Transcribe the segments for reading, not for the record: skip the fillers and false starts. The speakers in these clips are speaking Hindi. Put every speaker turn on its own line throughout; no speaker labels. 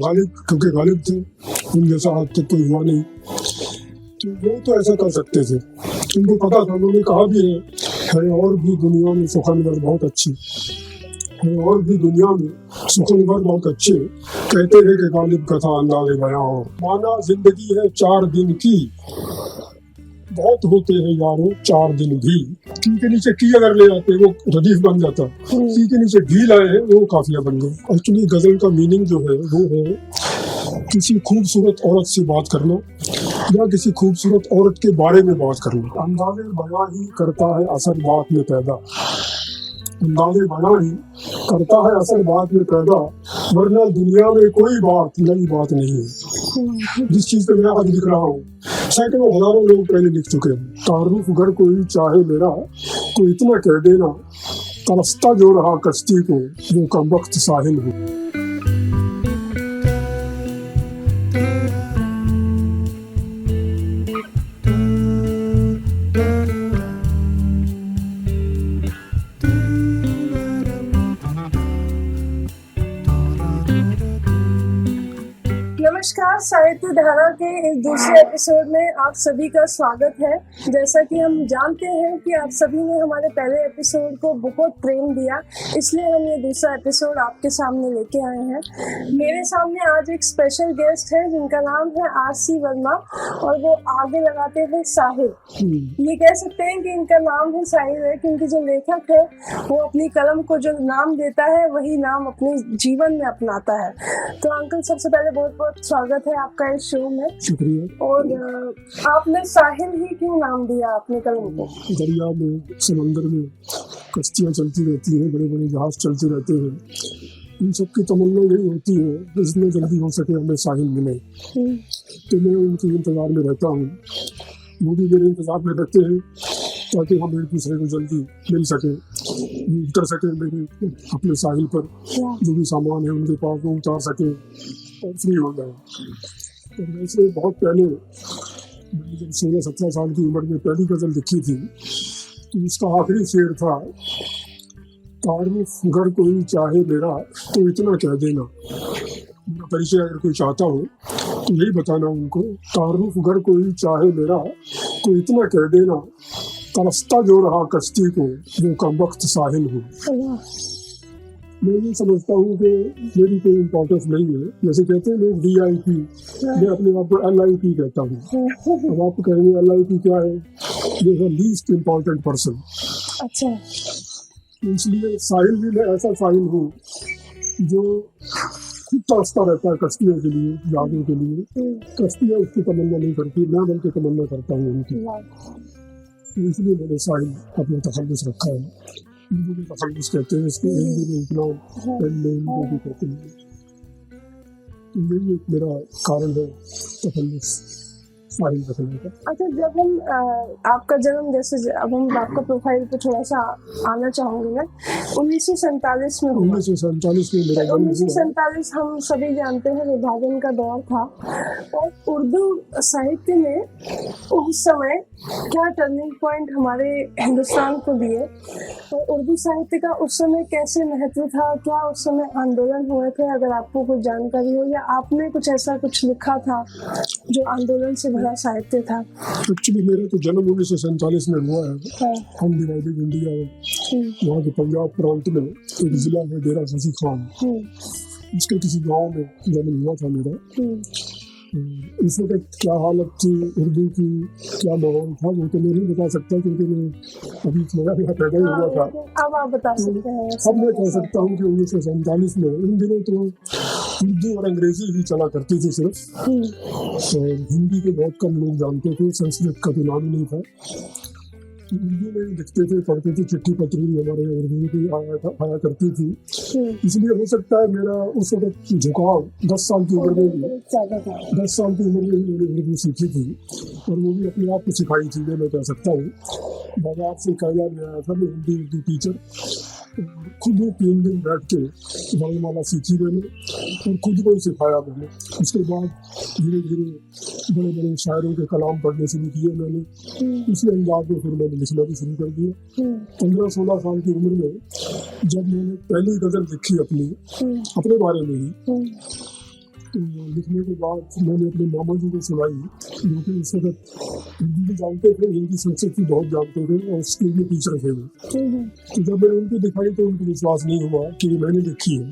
गालिब, क्योंकि गालिब थे, उन जैसा आज तक कोई हुआ नहीं, तो वो तो ऐसा कर सकते थे। उनको पता था, उन्होंने कहा भी है और भी दुनिया में सुखनवर बहुत अच्छी है, और भी दुनिया में सुखनवर बहुत अच्छे, कहते हैं कि गालिब कथा अंदाज़े बयां हो। माना जिंदगी है 4 दिन की, बहुत होते हैं यारों 4 दिन भी। की के नीचे की अगर ले आते वो रदीफ बन जाता, की के नीचे भी लाए हैं वो काफिया बन गए। एक्चुअली गजल का मीनिंग जो है वो है किसी खूबसूरत औरत से बात करना या किसी खूबसूरत औरत के बारे में बात करना। अंदाज़े बयां ही करता है असर बात में पैदा, अंदाज़े बयां ही करता है असर बात में पैदा, वरना दुनिया में कोई बात नई बात नहीं है। जिस चीज पे मैं आज लिख रहा हूँ सैकड़ों हजारों लोग पहले लिख चुके हैं। तारुफ अगर कोई चाहे मेरा, तो इतना कह देना, तरसता जो रहा कश्ती को वो कम वक्त साहिल हो।
नमस्कार, साहित्य धारा के इस दूसरे एपिसोड में आप सभी का स्वागत है। जैसा कि हम जानते हैं कि आप सभी ने हमारे पहले एपिसोड को बहुत प्रेम दिया, इसलिए हम ये दूसरा एपिसोड आपके सामने लेके आए हैं। मेरे सामने आज एक स्पेशल गेस्ट है जिनका नाम है आरसी वर्मा, और वो आगे लगाते हैं साहिल। ये कह सकते हैं कि इनका नाम ही साहिल है, क्योंकि जो लेखक है वो अपनी कलम को जो नाम देता है वही नाम अपने जीवन में अपनाता है। तो अंकल, सबसे पहले बहुत बहुत स्वागत है आपका इस शो में।
शुक्रिया।
और आपने साहिल ही क्यों नाम दिया अपने कलम को?
दरिया में, समंदर में कश्तियाँ चलती रहती हैं, बड़े बड़े जहाज चलते रहते हैं, इन सब की तमन्ना यही होती है कि जितना जल्दी हो सके हमें साहिल मिले। तो मैं उनके इंतजार में रहता हूँ, वो भी मेरे इंतजार में रहते हैं, ताकि हम एक दूसरे को जल्दी मिल सके, उतर सके मेरे अपने साहिल पर। जो भी सामान है उनके पास वो उतार सके और फ्री हो जाए। तो वैसे बहुत पहले मैंने जब 16-17 साल की उम्र में पहली गजल लिखी थी, तो उसका आखिरी शेर था, तारुफ अगर कोई चाहे मेरा, तो इतना कह देना। मेरा परिचय अगर कोई चाहता हो तो यही बताना उनको, तारुफ अगर कोई चाहे मेरा, तो इतना कह देना, तरसता जो रहा कश्ती को वो कम वक्त साहिल हो। मैं ये समझता हूँ कि मेरी कोई इम्पोर्टेंस नहीं है। जैसे कहते हैं लोग VIP, मैं अपने आप को LIP कहता हूँ। अब आप कहेंगे LIP क्या है? ये है लीस्ट इम्पोर्टेंट पर्सन।
अच्छा।
इसलिए साहिल भी मैं ऐसा साहिल हूँ जो खुद तरसता रहता है कश्तियों के लिए, यादों के लिए। कश्तियाँ उसकी तमन्ना नहीं करती, मैं बल्कि तमन्ना करता हूँ उनकी। इसलिए मैंने साहिल अपना तखल्लुस रखा है। हिंदी में तखल्लुस कहते हैं इसको, हिंदी में इतना भी कहते हैं। तो यही एक मेरा कारण है तखल्लुस साहिल रखने का।
अच्छा, जब हम आपका जन्म, जैसे अब हम आपका प्रोफाइल पे थोड़ा सा आना चाहूंगी मैं, 1947 में
1947 में मेरा जन्म हुआ।
1947 हम सभी जानते हैं विभाजन का दौर था, और उर्दू साहित्य में उस समय क्या टर्निंग पॉइंट हमारे हिंदुस्तान को दिए, और उर्दू साहित्य का उस समय कैसे महत्व था, क्या उस समय आंदोलन हुए थे, अगर आपको कुछ जानकारी हो, या आपने कुछ ऐसा कुछ लिखा था जो आंदोलन से भरा साहित्य था?
एक्चुअली मेरा तो जन्म 1947 में हुआ है। हम डिवाइडेड इंडिया में, वहाँ के पंजाब प्रांत में एक जिला है डेरा गजी खान, उसके किसी गांव में जन्म हुआ था मेरा। इस वक्त क्या हालत थी उर्दू की, क्या माहौल था, वो तो मैं नहीं बता सकता, क्योंकि मैं अभी थोड़ा पैदा ही हुआ था।
अब आप बता सकते हैं।
अब मैं कह सकता हूँ कि 1947 में, उन दिनों तो उर्दू और अंग्रेजी ही चला करती थी सिर्फ, और हिंदी के बहुत कम लोग जानते थे, संस्कृत का तो नाम ही नहीं था। उर्दू में लिखते थे, पढ़ते थे, चिट्ठी पत्री हमारे उर्दू की आया करती थी। इसलिए हो सकता है मेरा उस वक्त झुकाव 10 साल की उम्र में भी, 10 साल की उम्र में ही मैंने उर्दू सीखी थी, और वो भी अपने आप को सिखाई थी। मैं कह सकता हूँ बाजार से कायदा में आया था मैं हिंदी उर्दू टीचर, खुद ही 3 दिन बैठ के वर्णमाला सीखी मैंने और खुद को ही सिखाया मैंने। उसके बाद धीरे धीरे बड़े बड़े शायरों के कलाम पढ़ने शुरू किए मैंने, उसी अंदाज में फिर मैंने लिखना भी शुरू कर दिया। 15-16 साल की उम्र में जब मैंने पहली गजल लिखी अपने बारे में ही, तो लिखने के बाद मैंने अपने मामा जी को सुनाई, जो कि उस वक्त हिंदी भी जानते थे, हिंदी संस्कृत भी बहुत जानते थे और स्कूल में टीचर थे वो। तो जब मैंने उनको दिखाई तो उनको विश्वास नहीं हुआ कि मैंने लिखी है।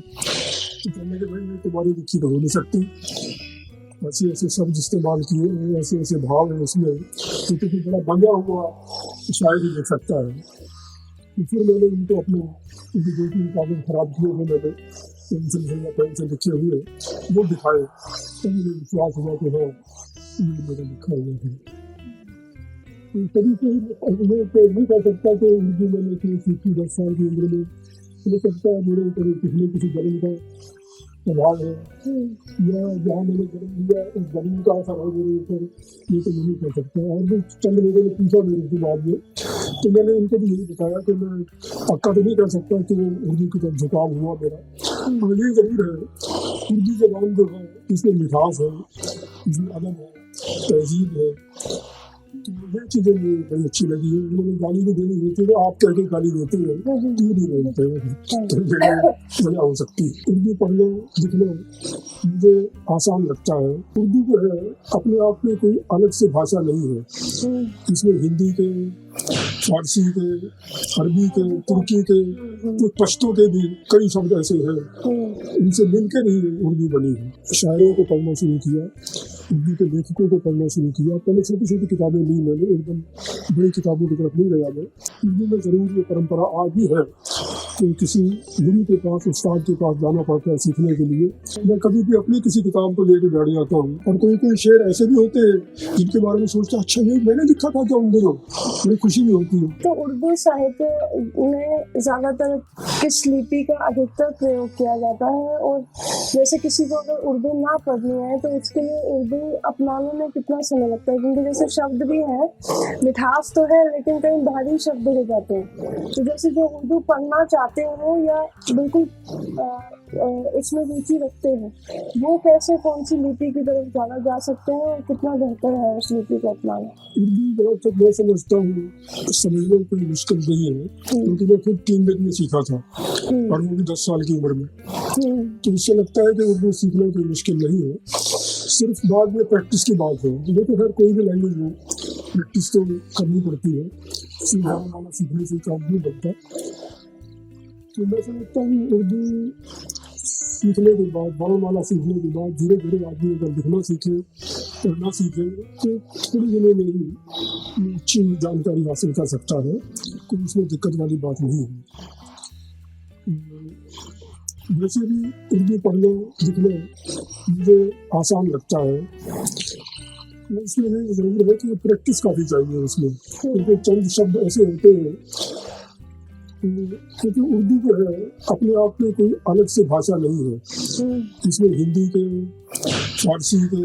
तो कहने के भाई मैं तुम्हारी लिखी तो हो नहीं सकती, ऐसे ऐसे शब्द इस्तेमाल किए, ऐसे ऐसे भाव है उसमें, क्योंकि बड़ा बंधा हुआ शायद ही लिख सकता है। तो फिर मैंने उनको अपने उनकी दो तीन कागज खराब किए थे, मैंने पेंसिल से या पेन से लिखे हुए वो दिखाए, तो मुझे विश्वास हुआ कि हाँ ये मेरा लिखा हुआ है। तो कभी मैं नहीं कह सकता कि उर्दू मैंने कोई सीखी 10 साल की उम्र में, हो सकता है मेरे ऊपर किसी जन्म का प्रभाव है, या जहाँ मैंने जन्म लिया उस जन्म का असर है मेरे ऊपर, ये तो नहीं कह सकता। और भी चंद लोगों ने पूछा मेरे के बाद में, तो मैंने उनको भी यही बताया कि मैं पक्का तो नहीं कर सकता कि उर्दू की तरफ झुकाव हुआ मेरा, तो ये जरूर है उर्दू ज़बान जो है इसमें मिठास है, इसमें अदब है, तहजीब है। तो ये चीज़ें मुझे बड़ी अच्छी लगी है। उन्होंने गाली भी देनी होती है, आप कह के गाली देते हैं, क्यों नहीं बोलते हैं, तो वजह हो सकती है। उर्दू पढ़ना लिखना मुझे आसान लगता है। उर्दू जो है अपने आप में कोई अलग से भाषा नहीं है, इसमें हिंदी के, फारसी के, अरबी के, तुर्की के, कुछ पश्तो के भी कई शब्द ऐसे हैं, इनसे मिलकर ही उर्दू बनी है। शायरों को पढ़ना शुरू किया, उर्दू के लेखकों को पढ़ना शुरू किया। पहले छोटी छोटी किताबें ली मैंने, एकदम बड़ी किताबों की तरफ नहीं गया मैं। उर्दू में ज़रूर ये परंपरा आज भी है कि किसी गुरु के पास, उस्ताद के पास जाना पड़ता है सीखने के लिए। मैं कभी भी अपनी किसी किताब को लेकर बैठ जाता हूँ, और कोई कोई शेर ऐसे भी होते हैं जिनके बारे में सोचता अच्छा ये मैंने लिखा था क्या उन दिनों, बड़ी खुशी भी होती है।
तो उर्दू साहित्य में ज़्यादातर किस लिपि का अधिकतर प्रयोग किया जाता है, और जैसे किसी को अगर उर्दू ना पढ़नी है तो उसके लिए उर्दू अपनाने में कितना समय लगता है? क्योंकि जैसे शब्द भी है, मिठास तो है, लेकिन कई भारी शब्द हो जाते हैं। तो जैसे जो उर्दू पढ़ना चाहते हो या बिल्कुल इसमें रुचि रखते हैं, वो कैसे कौन सी लिपि की तरफ ज़्यादा जा सकते हैं, और कितना बेहतर है उस लिपि को अपनाना?
उर्दू जहाँ तक मैं समझता हूँ समझना कोई मुश्किल नहीं है, क्योंकि मैं खुद 3 दिन में सीखा था, और वो भी 10 साल की उम्र में। तो इससे लगता है कि उर्दू सीखना कोई मुश्किल नहीं है, सिर्फ बाद में प्रैक्टिस की बात है। देखो हर कोई भी लैंग्वेज हो प्रैक्टिस तो करनी पड़ती है, सीखने से काम नहीं बनता। तो मैं समझता हूँ उर्दू सीखने के बाद, वर्णमाला सीखने के बाद धीरे धीरे आदमी अगर लिखना सीखे, पढ़ना सीखे, तो थोड़ी दिनों में ही अच्छी जानकारी हासिल कर सकता है, कोई इसमें दिक्कत वाली बात नहीं है। वैसे भी उर्दू पढ़ना लिखना मुझे आसान लगता है, इसमें ज़रूर है कि प्रैक्टिस काफ़ी चाहिए उसमें, क्योंकि चंद शब्द ऐसे होते हैं, क्योंकि उर्दू जो है अपने आप में कोई अलग से भाषा नहीं है, इसमें हिंदी के, फारसी के,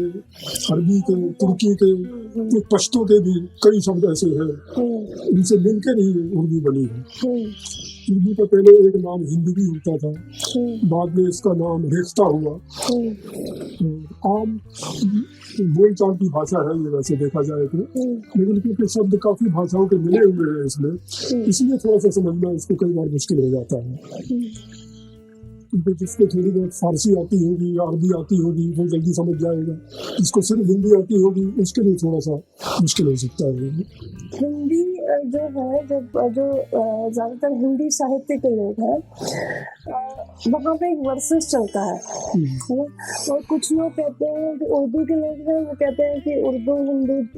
अरबी के, तुर्की के, कुछ पश्तो के भी कई शब्द ऐसे हैं, इनसे मिलकर ही उर्दू बनी है। उर्दू का पहले एक नाम हिंदी भी होता था, बाद में इसका नाम रेख्ता हुआ। आम बोलचाल की भाषा है ये वैसे देखा जाए तो, लेकिन क्योंकि शब्द काफ़ी भाषाओं के मिले हुए हैं इसमें, इसलिए थोड़ा सा समझना इसको कई बार मुश्किल हो जाता है। क्योंकि जिसको थोड़ी बहुत फारसी आती होगी या अरबी आती होगी वो जल्दी समझ जाएगा, जिसको सिर्फ हिंदी आती होगी उसके लिए थोड़ा सा मुश्किल हो सकता है।
हिंदी जो है, जो ज़्यादातर हिंदी साहित्य के लोग हैं, वहाँ पे एक वर्सेस चलता है, और कुछ लोग कहते हैं कि उर्दू के लोग हैं वो कहते हैं कि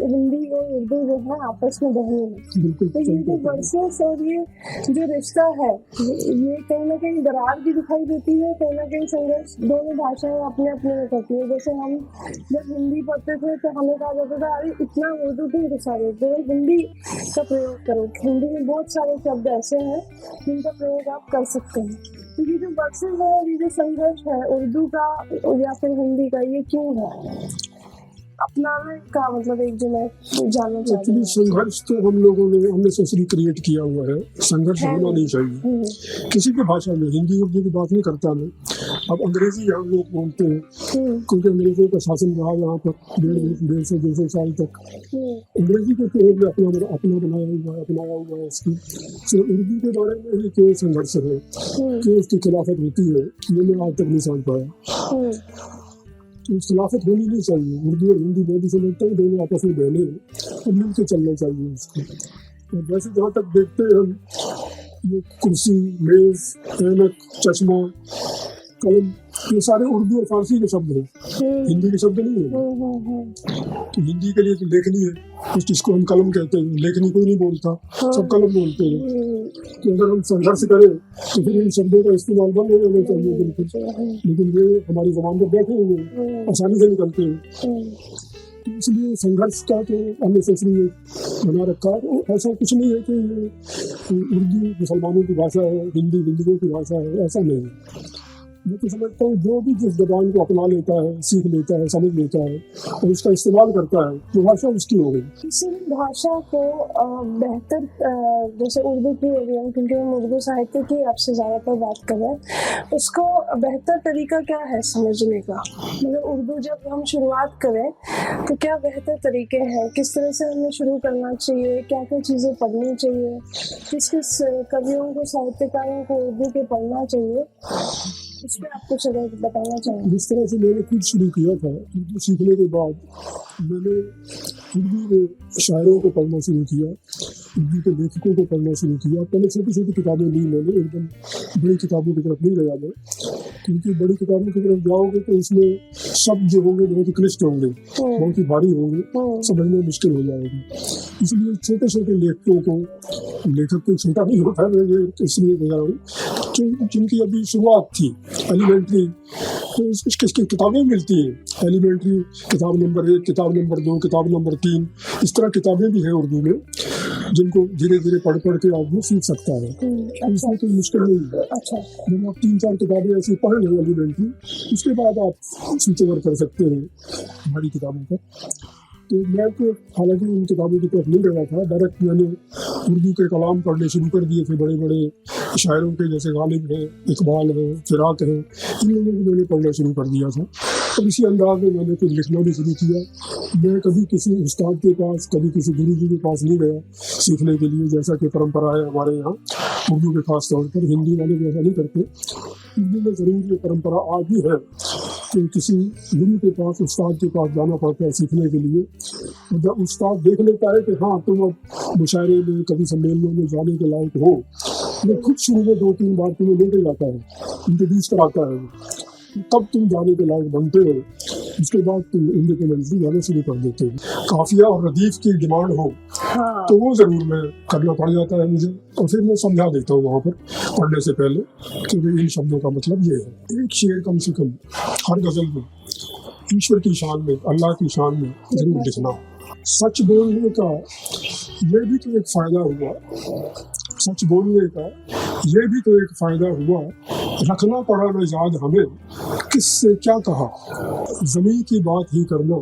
हिंदी और उर्दू जो है आपस में बहने हैं। तो ये जो वर्सेस और ये जो रिश्ता है, ये कहीं ना कहीं दरार भी दिखाई देती है, कहीं ना कहीं संघर्ष दोनों भाषाएं अपने अपने में करती है। जैसे हम जब हिंदी पढ़ते थे तो हमें कहा जाता था अरे इतना उर्दू क्यों घुसा देते हो, हिंदी का प्रयोग करो। हिंदी में बहुत सारे शब्द ऐसे हैं जिनका प्रयोग आप कर सकते हैं। तो ये जो वर्सेस है, ये जो संघर्ष है उर्दू का या फिर हिंदी का, ये क्यों है? अपनाने का मतलब एक जो मैं जानना चाहती हूँ।
संघर्ष तो हम लोगों ने अननेसेसरी क्रिएट किया हुआ है, संघर्ष होना नहीं चाहिए किसी भी भाषा में। हिंदी उर्दू की बात नहीं करता मैं, अब अंग्रेजी हम लोग बोलते हैं क्योंकि अंग्रेजों का शासन रहा यहाँ पर 150-200 साल तक। अंग्रेजी के प्रयोग में अपना बनाया हुआ है इसकी। तो उर्दू के बारे में ही क्यों संघर्ष है, क्यों उसकी खिलाफत होती है, ये मैं आज तक नहीं समझ पाया। तो खिलाफत होनी नहीं चाहिए। उर्दू और हिंदी मैं भी समझता हूँ दोनों आपस में बहने हैं और मिल के चलना चाहिए उसको। और वैसे जहाँ तक देखते हैं हम, ये कुर्सी, मेज, ऐनक, चश्मा, कलम, ये सारे उर्दू और फारसी के शब्द हैं, हिंदी के शब्द नहीं है। तो हिंदी के लिए तो लेखनी है, जिसको हम कलम कहते हैं। लेखनी कोई नहीं बोलता, सब कलम बोलते हैं। तो अगर हम संघर्ष करें तो फिर इन शब्दों का इस्तेमाल बंद हो जाना चाहिए बिल्कुल, लेकिन ये हमारी ज़बान पर बैठे हुए आसानी से निकलते हैं। इसलिए संघर्ष का तो अननेसेसरी बना रखा है। ऐसा कुछ नहीं है कि उर्दू मुसलमानों की भाषा है, हिंदी हिंदुओं की भाषा है, ऐसा नहीं है। मैं तो समझता हूँ जो भी जिस ज़बान को अपना लेता है, सीख लेता है, समझ लेता है और उसका इस्तेमाल करता है, तो भाषा उसकी हो गई।
किसी भी भाषा को बेहतर, जैसे उर्दू की हो गई, क्योंकि हम उर्दू साहित्य की आपसे ज़्यादातर बात कर रहे हैं, उसको बेहतर तरीका क्या है समझने का? मतलब उर्दू जब हम शुरुआत करें तो क्या बेहतर तरीके हैं, किस तरह से हमें शुरू करना चाहिए, क्या क्या चीज़ें पढ़नी चाहिए, किस किस कवियों को, साहित्यकारों को उर्दू के पढ़ना चाहिए, उस पर आप कुछ अगर बताना चाहें।
जिस तरह से मैंने खुद शुरू किया था, उर्दू सीखने के बाद मैंने उर्दू के शायरों को पढ़ना शुरू किया, उर्दू के लेखकों को पढ़ना शुरू किया। पहले छोटी छोटी किताबें ली मैंने, एकदम बड़ी किताबों की तरफ नहीं गया मैं, क्योंकि बड़ी किताबों की तरफ जाओगे तो उसमें शब्द जो होंगे बहुत ही क्लिष्ट होंगे, बहुत ही भारी होंगे, समझना मुश्किल हो जाएगी। इसलिए छोटे छोटे लेखकों को, लेखक कोई छोटा नहीं होता है, मैं इसलिए कह रहा हूँ, जिनकी अभी शुरुआत थी एलिमेंट्री, तो इसकी किताबें मिलती हैं। एलिमेंट्री किताब नंबर 1, किताब नंबर 2, किताब नंबर 3, इस तरह किताबें भी हैं उर्दू में, जिनको धीरे धीरे पढ़ पढ़ के आदमी सीख सकता है। इसमें कोई मुश्किल नहीं है। जब आप 3-4 किताबें ऐसी पढ़ लें एलिमेंट्री, उसके बाद आप स्विच ओवर कर सकते हैं बड़ी किताबों पर। तो मैं तो हालांकि उन किताबों की तरफ नहीं गया था, डायरेक्ट मैंने उर्दू के कलाम पढ़ने शुरू कर दिए थे, बड़े बड़े शायरों के, जैसे गालिब है, इकबाल है, फिराक है, इन लोगों को मैंने पढ़ना शुरू कर दिया था। और इसी अंदाज में मैंने कुछ लिखना भी शुरू किया। मैं कभी किसी उस्ताद के पास, कभी किसी गुरु जी के पास नहीं गया सीखने के लिए, जैसा कि परंपरा है हमारे यहाँ उर्दू के खास तौर पर। हिंदी वाले भी ऐसा नहीं करते, उर्दू में ज़रूर ये परंपरा आज भी है कि किसी गुरु के पास, उस्ताद के पास जाना पड़ता है सीखने के लिए। जब उस्ताद देख लेता है कि हाँ तुम अब मुशायरे में, कभी सम्मेलनों में जाने के लायक हो, मैं खुद शुरू में 2-3 बार तुम्हें लेके जाता है, इंट्रोड्यूस कराता है, तब तुम जाने के लायक बनते हो। उसके बाद तुम इंडिपेंडेंटली जाना शुरू कर देते हो। काफिया और रदीफ की डिमांड हो तो वो ज़रूर मैं करना पड़ जाता है मुझे, और फिर मैं समझा देता हूँ वहाँ पर पढ़ने से पहले कि इन शब्दों का मतलब ये है। एक शेर कम से कम हर गज़ल में ईश्वर की शान में, अल्लाह की शान में जरूर लिखना। सच बोलने का ये भी तो एक फ़ायदा हुआ, सच बोलने का ये भी तो एक फ़ायदा हुआ, रखना पड़ा न याद हमें किससे क्या कहा, ज़मीं की बात ही करना,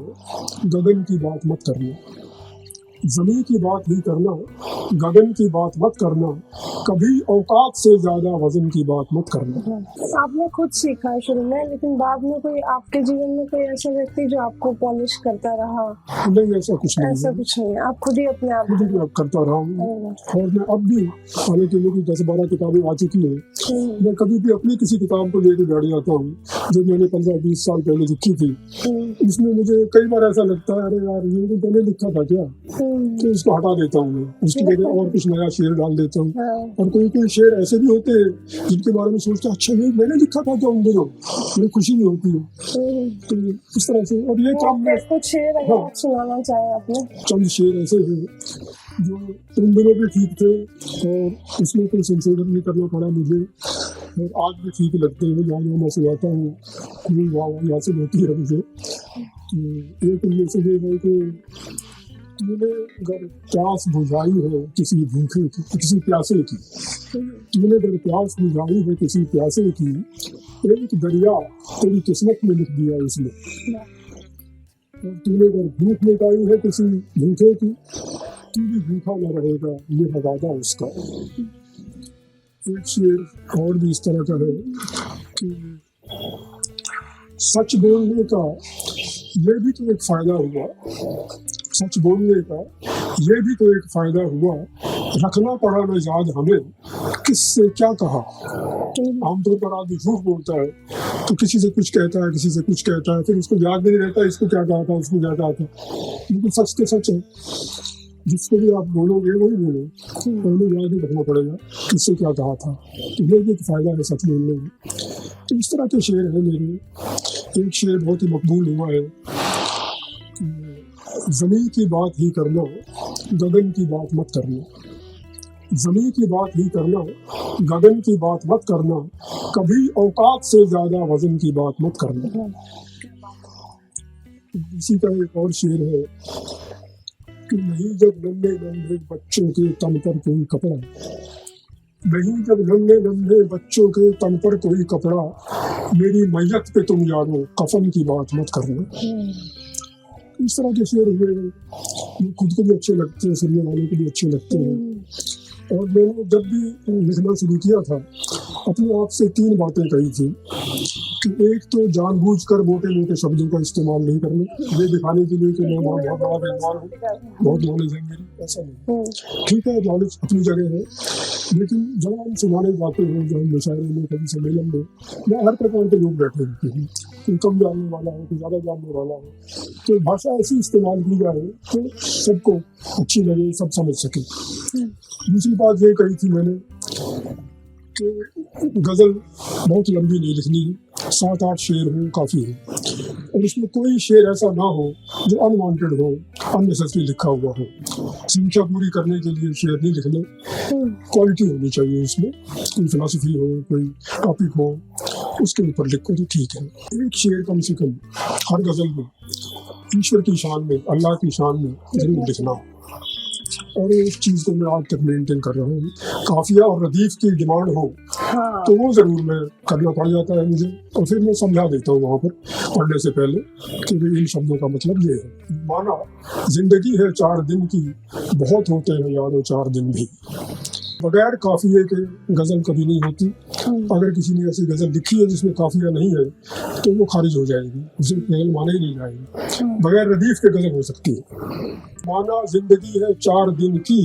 गगन की बात मत करना। ज़मीं की बात ही करना, गगन की बात मत करना, कभी औकात से ज़्यादा वज़न की बात मत करना।
आपने खुद सीखा है शुरू में, लेकिन बाद में कोई आपके जीवन में कोई ऐसा व्यक्ति जो आपको पॉलिश करता रहा?
नहीं, ऐसा कुछ नहीं,
ऐसा कुछ नहीं, आप खुद ही अपने आप
खुद ही करता रहा हूँ। और मैं अब भी, हालांकि मेरी 10-12 किताबें आ चुकी हैं, मैं कभी भी अपनी किसी किताब को लेकर बैठ जाता हूँ जो मैंने 15-20 साल पहले लिखी थी। उसमें मुझे कई बार ऐसा लगता है, अरे यार ये तो मैंने लिखा था क्या, तो उसको हटा देता हूँ मैं, उसकी जगह और कुछ नया शेर डाल देता हूँ। और कोई कोई शेर ऐसे भी होते हैं जिनके बारे में सोचता अच्छा ये मैंने लिखा था क्या उन दिनों, मुझे खुशी भी होती है। तो इस तरह से, और ये काम में
कुछ शेर अगर आप सुनाना चाहें अपने?
चंद शेर ऐसे हैं जो उन दिनों भी ठीक थे और उसमें कोई संशोधन नहीं करना पड़ा मुझे, और आज भी ठीक लगते हैं। जहाँ मैं सुनाता हूँ कोई वाह हासिल होती है मुझे। तो एक उनमें से ये है कि तूने अगर प्यास बुझाई है किसी भूखे की, किसी प्यासे की, तूने अगर प्यास बुझाई है किसी प्यासे की, एक दरिया तेरी किस्मत में लिख दिया इसने। और तूने अगर भूख मिटाई है किसी भूखे की, तू भी भूखा न रहेगा, ये है वादा उसका। एक शेर और भी इस तरह का है कि सच बोलने का ये भी तो एक फ़ायदा हुआ, सच बोलने का ये भी तो एक फ़ायदा हुआ, रखना पड़ा न याद हमें किससे क्या कहा। आमतौर पर आदमी झूठ बोलता है, तो किसी से कुछ कहता है, किसी से कुछ कहता है, फिर उसको याद भी नहीं रहता इसको क्या कहा था, उसको क्या कहा था। लेकिन सच तो सच है, जिसको भी आप बोलोगे वही बोलो, पहले याद ही रखना पड़ेगा किससे क्या कहा था। तो ये भी एक फायदा है सच बोलने में। तो इस तरह के शेर है मेरे। एक शेर बहुत ही मकबूल हुआ है, ज़मीं की बात ही करना, गगन की बात मत करना। ज़मीं की बात ही करना, गगन की बात मत करना, कभी औकात से ज्यादा वजन की बात मत करना। इसी का एक और शेर है कि नहीं जब नन्हे नन्हे बच्चों के तन पर कोई कपड़ा, नहीं जब नन्हे नन्हे बच्चों के तन पर कोई कपड़ा, मेरी मैयत पे तुम यारो कफन की बात मत करना। इस तरह के शेर हुए, खुद को भी अच्छे लगते हैं, सुनने वालों को भी अच्छे लगते हैं। और मैंने जब भी लिखना शुरू किया था, अपने आप से 3 बातें कही थी कि एक तो जानबूझकर मोटे मोटे शब्दों का इस्तेमाल नहीं करना, ये दिखाने के लिए कि मैं बहुत बड़ा विद्वान हूँ, बहुत नॉलेज है मेरी, ऐसा नहीं। ठीक है, नॉलेज अपनी जगह है, लेकिन जब हम सुनाने जाते हैं, जब हम मुशायरे में, कभी सम्मेलन में, मैं हर प्रकार के लोग बैठे होते हैं, कोई कम जानने वाला है, कोई ज़्यादा जानने वाला है, तो भाषा ऐसी इस्तेमाल की जाए तो सबको अच्छी लगे, सब समझ सके। दूसरी बात ये कही थी मैंने कि गज़ल बहुत लंबी नहीं लिखनी है, 7-8 शेर हो काफ़ी है, और इसमें कोई शेर ऐसा ना हो जो अनवांटेड हो, अननेसेसरी लिखा हुआ हो। संख्या पूरी करने के लिए शेर नहीं लिखने, क्वालिटी होनी चाहिए इसमें, कोई फिलॉसफी हो, कोई टॉपिक हो, उसके ऊपर लिखो तो ठीक है। एक शेर कम से कम हर गज़ल में ईश्वर की शान में, अल्लाह की शान में जरूर लिखना, और इस चीज़ को मैं आज तक मेंटेन कर रहा हूँ। काफिया और रदीफ की डिमांड हो तो वो ज़रूर मैं करना पड़ जाता है मुझे, और फिर मैं समझा देता हूँ वहाँ पर पढ़ने से पहले कि इन शब्दों का मतलब ये है। माना जिंदगी है 4 दिन की, बहुत होते हैं यारो 4 दिन भी। बगैर काफिये के गज़ल कभी नहीं होती। अगर किसी ने ऐसी गज़ल लिखी है जिसमें काफिया नहीं है तो वो खारिज हो जाएगी, उसे गज़ल माने ही नहीं जाएगी। बगैर रदीफ के गज़ल हो सकती है। माना जिंदगी है 4 दिन की,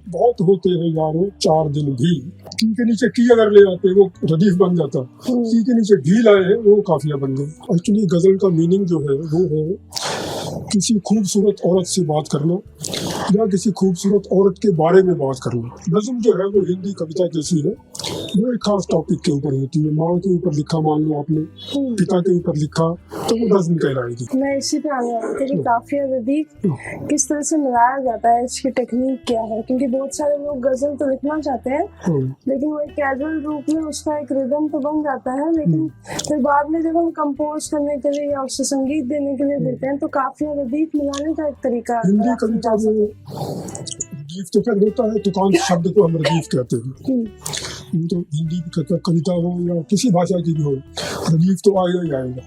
बहुत होते हैं यारो 4 दिन भी। की के नीचे की अगर ले आते वो रदीफ बन जाता, की के नीचे भी लाए हैं वो काफिया बन गए। एक्चुअली गज़ल का मीनिंग जो है वो है किसी खूबसूरत औरत से बात करना या किसी खूबसूरत औरत के बारे में बात करना। नज़्म जो है वो हिंदी कविता जैसी है, वो एक खास टॉपिक के ऊपर होती है। माँ के ऊपर लिखा, मान लो आपने पिता के ऊपर लिखा, तो वो नज़्म कहलाएगी।
मैं इसी पे आने वाली थी कि काफिया रदीफ किस तरह से मिलाया जाता है, इसकी टेक्निक क्या है, क्योंकि बहुत सारे लोग गज़ल तो लिखना चाहते हैं लेकिन वो कैजुअल रूप में उसका एक रिदम तो बन जाता है, लेकिन फिर बाद में जब हम कंपोज करने के लिए या उसे संगीत देने के लिए देते हैं तो काफिया रदीफ मिलाने का एक तरीका
हिंदी कविता में रदीफ तो फिर होता है, तुकांत शब्द को हम रदीफ कहते हैं। तो हिंदी की कविता हो या किसी भाषा की भी हो, रदीफ तो आएगा ही आएगा,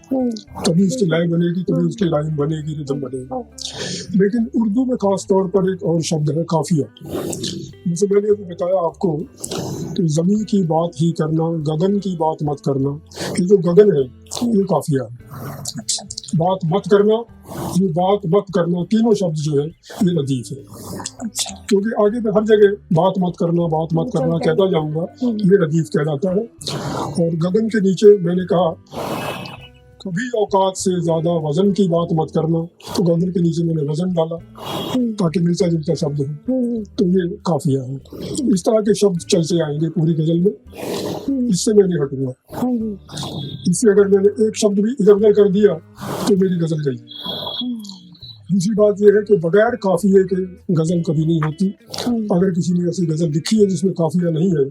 तभी उसकी लाइन बनेगी, तभी उसकी लाइन बनेगी, रिदम बनेगा। लेकिन उर्दू में खास तौर पर एक और शब्द है काफिया। जैसे मैंने अभी बताया आपको कि ज़मीं की बात ही करना, गगन की बात मत करना, ये जो गगन है ये काफिया है। बात मत करना, ये बात मत करना, तीनों शब्द जो है ये रदीफ है। क्योंकि आगे मैं हर जगह बात मत करना, बात मत करना कहता जाऊंगा, ये रदीफ कहलाता है। और गगन के नीचे मैंने कहा कभी औकात से ज्यादा वजन की बात मत करना, तो गगन के नीचे मैंने वजन डाला ताकि मिलता जुलता शब्द हो, तो ये काफिया है। इस तरह के शब्द चलते आएंगे पूरी गजल में, इससे मैं नहीं हटूंगा। इससे अगर मैंने एक शब्द भी इधर उधर कर दिया तो मेरी गजल गई। दूसरी बात यह है कि बगैर काफिये के गजल कभी नहीं होती। अगर किसी ने ऐसी गजल लिखी है जिसमें काफिया नहीं है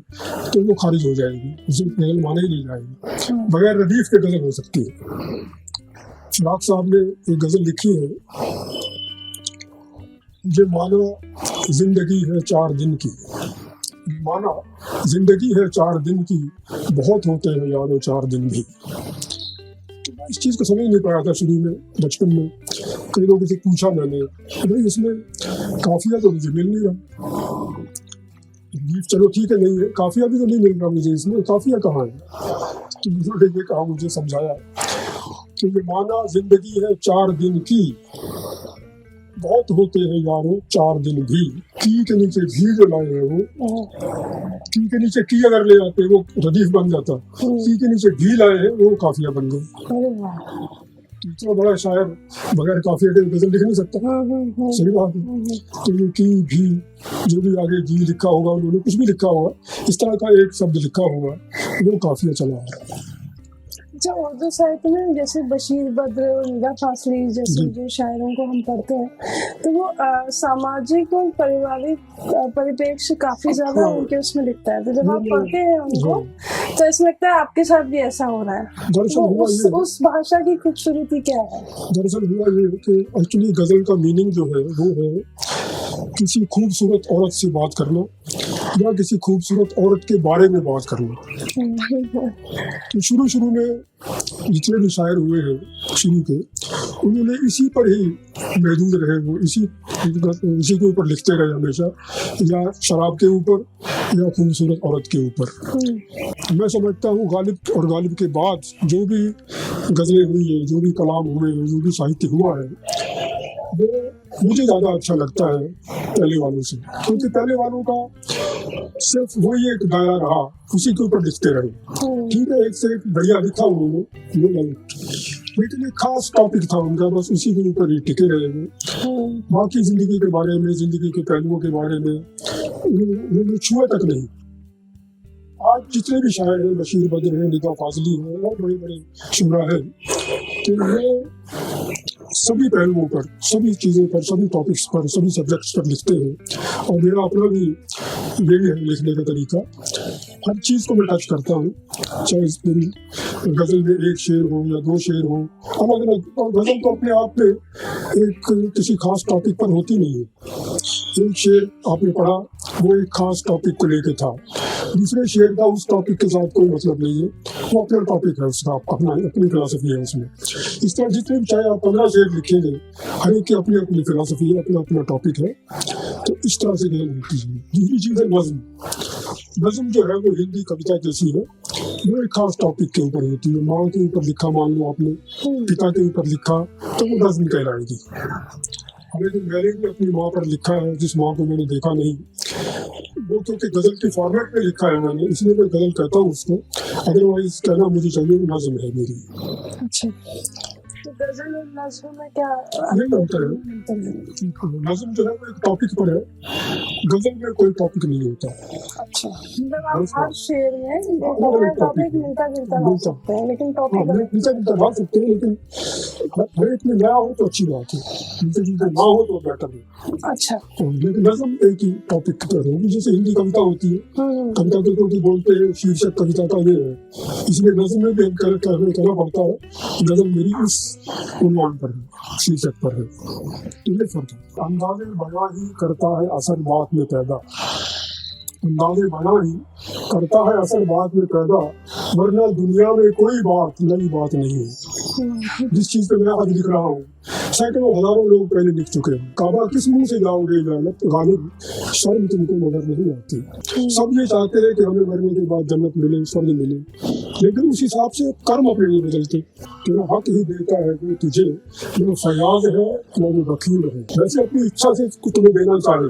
तो वो खारिज हो जाएगी, उसे गजल माने ही नहीं जाएगी। बगैर रदीफ के गजल हो सकती है। फिराक साहब ने एक गजल लिखी है, ये माना जिंदगी है 4 दिन की, माना जिंदगी है 4 दिन की, बहुत होते हैं यारो 4 दिन भी। इस चीज़ को समझ नहीं पाया था शुरू में, बचपन में कई लोगों से पूछा मैंने, भाई इसमें काफिया तो मुझे मिल नहीं रहा। चलो ठीक है, नहीं है काफिया भी तो नहीं मिल रहा मुझे, इसमें काफिया कहाँ है? तो उन्होंने ये कहा, मुझे समझाया कि ये माना जिंदगी है 4 दिन की, बहुत होते हैं यारों 4 दिन भी, की के नीचे भी जो लाए हैं वो, की के नीचे की अगर ले आते वो रदीफ बन जाता, की के नीचे भी लाए हैं वो काफिया बन गए। इतना बड़ा शायर बगैर काफिया के गजल लिख नहीं सकता। सही बात है। तो ये की भी जो भी आगे जी लिखा होगा, उन्होंने कुछ भी लिखा होगा, इस तरह का एक शब्द लिखा होगा, वो काफिया चला है।
जो उर्दू साहित्य में जैसे बशीर बद्र और निदा फासली जैसे जो शायरों को हम पढ़ते हैं, तो वो सामाजिक और पारिवारिक परिप्रेक्ष्य काफी ज्यादा उनके उसमें दिखता है। तो जब आप पढ़ते हैं उनको तो ऐसा लगता है आपके साथ भी ऐसा हो रहा है।
दरअसल
उस भाषा की खूबसूरती क्या है?
दरअसल हुआ ये कि एक्चुअली गजल का मीनिंग जो है वो है किसी खूबसूरत औरत से बात करना या किसी खूबसूरत औरत के बारे में बात करना। तो शुरू में जितने भी शायर हुए हैं शुरू के, उन्होंने इसी पर ही महदूद रहे, वो इसी के ऊपर लिखते रहे हमेशा, या शराब के ऊपर या खूबसूरत औरत के ऊपर। मैं समझता हूँ गालिब और गालिब के बाद जो भी गजलें हुई है, जो भी कलाम हुए हैं, जो भी साहित्य हुआ है, वो मुझे ज़्यादा अच्छा लगता है पहले वालों से, क्योंकि पहले वालों का सिर्फ वही एक दायरा रहा, उसी के ऊपर लिखते रहे। ठीक है, एक से एक बढ़िया लिखा उन्होंने, लेकिन एक खास टॉपिक था उनका, बस उसी के ऊपर ही टिके रहे वो। बाकी जिंदगी के बारे में, जिंदगी के पहलुओं के बारे में उन्होंने छुआ तक नहीं। आज जितने भी शायर हैं, बशीर बद्र है, निदा फाजली है, और बड़े बड़े शुरा है, तो वो सभी पहलुओं पर, सभी चीज़ों पर, सभी टॉपिक्स पर, सभी सब्जेक्ट्स पर लिखते हैं। और मेरा अपना भी यही है लिखने का तरीका, हर चीज़ को मैं टच करता हूँ, चाहे मेरी गज़ल में एक शेर हो या 2 शेर हो, अलग अलग। और गज़ल तो अपने आप में एक किसी खास टॉपिक पर होती नहीं है। एक शेर आपने पढ़ा, वो एक खास टॉपिक को लेके था, दूसरे शेर का उस टॉपिक के साथ कोई मतलब नहीं है, वो अपना टॉपिक है उसका, अपनी फिलॉसफी है उसमें। इस तरह जितने भी चाहे आप 15 शेर लिखेंगे, हर एक की अपनी अपनी फिलॉसफी है, अपना अपना टॉपिक है। तो इस तरह से गज़ल होती है। दूसरी चीज़ है नज़्म। नज़्म जो है वो हिंदी कविता जैसी है, वो एक खास टॉपिक के ऊपर होती है। माँ के ऊपर लिखा, मान लो आपने पिता के ऊपर लिखा, तो वो नज़्म कहलाएगी। लेकिन मैंने भी अपनी माँ पर लिखा है, जिस माँ को मैंने देखा नहीं, वो क्योंकि गज़ल के फॉर्मेट में लिखा है मैंने, इसलिए मैं गज़ल कहता हूँ उसको, अदरवाइज कहना मुझे चाहिए नज़्म है मेरी।
अच्छा, तो गज़ल और नज़्म में क्या
नहीं होता है? नज़्म जो है वो एक टॉपिक पर है, गज़ल में कोई टॉपिक नहीं होता।
अच्छा, मतलब आप हर शेर में टॉपिक मिलता जुलता ला सकते हैं, लेकिन टॉपिक
मिलता जुलता ला सकते हैं, लेकिन हर एक में नया हो तो अच्छी बात है, मिलते जुलते ना हो तो बेटर है।
अच्छा,
लेकिन नज़्म एक ही टॉपिक पर होगी, जैसे हिंदी कविता होती है, कविता तो क्योंकि बोलते हैं शीर्षक कविता का ये है, इसलिए नज़्म में भी कहना पड़ता है गज़ल मेरी उस उन्वान पर है, शीर्षक पर है। ये फर्क है। अंदाज़े बयां ही करता है असर बात में पैदा, अंदाज़े बयां ही करता है असर बात में पैदा, वरना दुनिया में कोई बात नई बात नहीं है। जिस चीज़ पे मैं आज लिख रहा हूँ, सैकड़ों हजारों लोग पहले लिख चुके हैं। काबा किस मुंह से जाओगे गालिब, शर्म तुमको मगर नहीं आती। सब ये चाहते हैं कि हमें मरने के बाद जन्नत मिले, स्वर्ग मिले, लेकिन उस हिसाब से कर्म अपने नहीं बदलते। तेरा हक ही देता है वो तुझे, न फयाज है न वो वकील है। वैसे अपनी इच्छा से तुम्हें देना चाहे,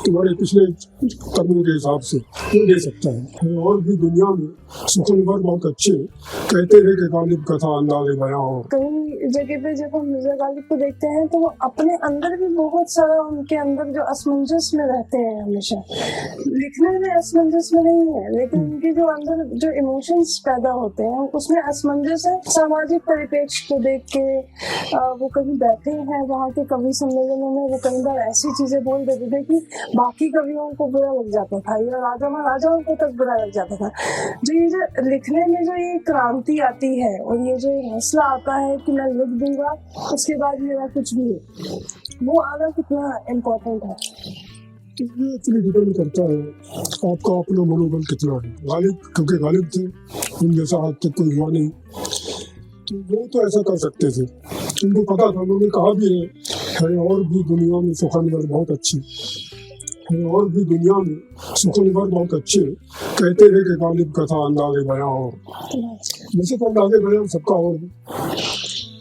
तुम्हारे पिछले कर्मों के हिसाब से वो दे सकता है। और भी दुनिया में सुखनवर बहुत अच्छे, कहते हैं कि गालिब का था अंदाज़े बयां हो।
कई जगह पे जब हम मिर्जा गालिब को देखते हैं तो वो अपने अंदर भी बहुत सारा, उनके अंदर जो असमंजस में रहते हैं, हमेशा लिखने में असमंजस में नहीं है, लेकिन उनके जो अंदर जो इमोशंस पैदा होते हैं उसमें असमंजस है। सामाजिक परिप्रेक्ष्य को देख के वो कभी बैठे हैं वहाँ के कवि सम्मेलनों में, वो कई बार ऐसी चीजें बोल देते थे कि बाकी कवियों को बुरा लग जाता था, या राजा महाराजाओं को तक बुरा लग जाता था। जो ये जो लिखने में जो ये क्रांति आती है और ये जो हौसला आता है कि मैं लिख दूंगा उसके बाद मेरा कुछ भी है, वो आना कितना इम्पोर्टेंट है।
ये एक्चुअली डिपेंड करता है आपका अपना मनोबल कितना है। गालिब क्योंकि गालिब थे, उन जैसा आज तक कोई हुआ नहीं, तो वो तो ऐसा कर सकते थे, उनको पता था, उन्होंने कहा भी है और भी दुनिया में सुखनवर बहुत अच्छी है, और भी दुनिया में सुखनवर बहुत अच्छे, कहते हैं कि गालिब का था अंदाज़े बयां हो। वैसे तो अंदाज़े बयां सबका और